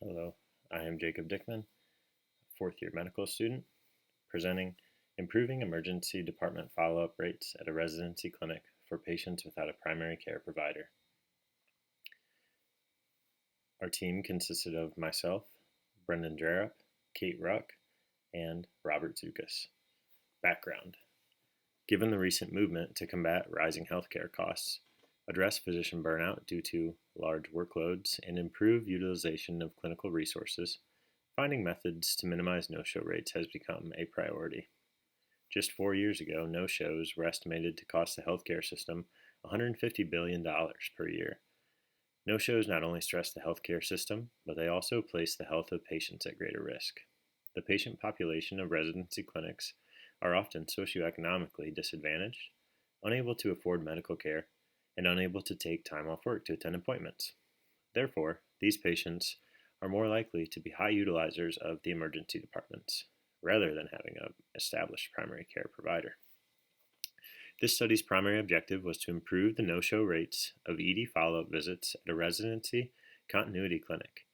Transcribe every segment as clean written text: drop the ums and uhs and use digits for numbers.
Hello, I am Jacob Dickman, fourth year medical student, presenting Improving Emergency Department Follow-up Rates at a Residency Clinic for Patients Without a Primary Care Provider. Our team consisted of myself, Brendan Drerup, Kate Ruck, and Robert Zukas. Background: given the recent movement to combat rising healthcare costs, address physician burnout due to large workloads, and improve utilization of clinical resources, finding methods to minimize no-show rates has become a priority. Just 4 years ago, no-shows were estimated to cost the healthcare system $150 billion per year. No-shows not only stress the healthcare system, but they also place the health of patients at greater risk. The patient population of residency clinics are often socioeconomically disadvantaged, unable to afford medical care, and unable to take time off work to attend appointments. Therefore, these patients are more likely to be high utilizers of the emergency departments, rather than having an established primary care provider. This study's primary objective was to improve the no-show rates of ED follow-up visits at a residency continuity clinic,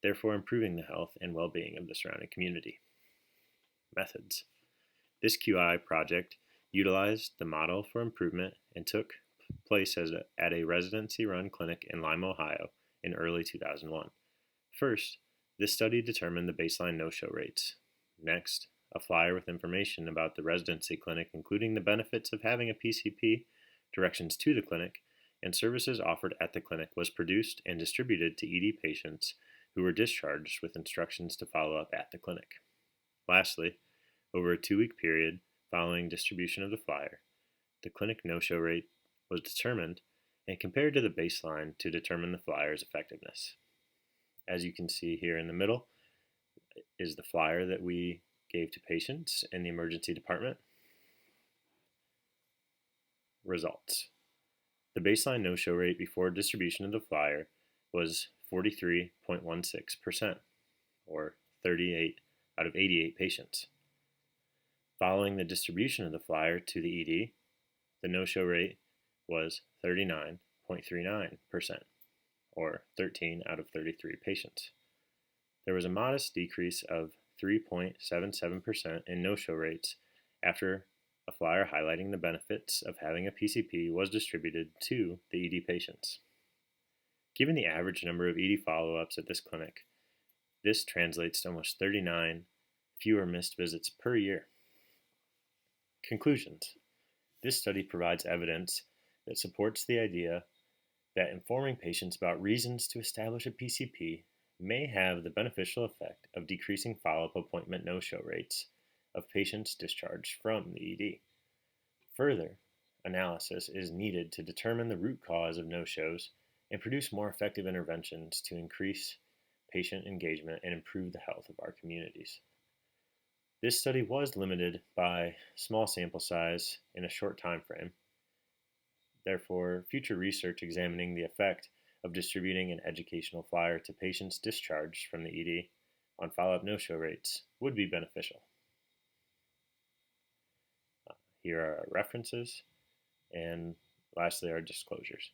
therefore improving the health and well-being of the surrounding community. Methods: this QI project utilized the model for improvement and took place at a residency-run clinic in Lima, Ohio in early 2001. First, this study determined the baseline no-show rates. Next, a flyer with information about the residency clinic, including the benefits of having a PCP, directions to the clinic, and services offered at the clinic, was produced and distributed to ED patients who were discharged with instructions to follow up at the clinic. Lastly, over a 2-week period following distribution of the flyer, the clinic no-show rate was determined and compared to the baseline to determine the flyer's effectiveness. As you can see here in the middle is the flyer that we gave to patients in the emergency department. Results: the baseline no-show rate before distribution of the flyer was 43.16%, or 38 out of 88 patients. Following the distribution of the flyer to the ED, the no-show rate was 39.39%, or 13 out of 33 patients. There was a modest decrease of 3.77% in no-show rates after a flyer highlighting the benefits of having a PCP was distributed to the ED patients. Given the average number of ED follow-ups at this clinic, this translates to almost 39 fewer missed visits per year. Conclusions: this study provides evidence that supports the idea that informing patients about reasons to establish a PCP may have the beneficial effect of decreasing follow-up appointment no-show rates of patients discharged from the ED. Further analysis is needed to determine the root cause of no-shows and produce more effective interventions to increase patient engagement and improve the health of our communities. This study was limited by small sample size in a short time frame. Therefore, future research examining the effect of distributing an educational flyer to patients discharged from the ED on follow-up no-show rates would be beneficial. Here are our references, and lastly, our disclosures.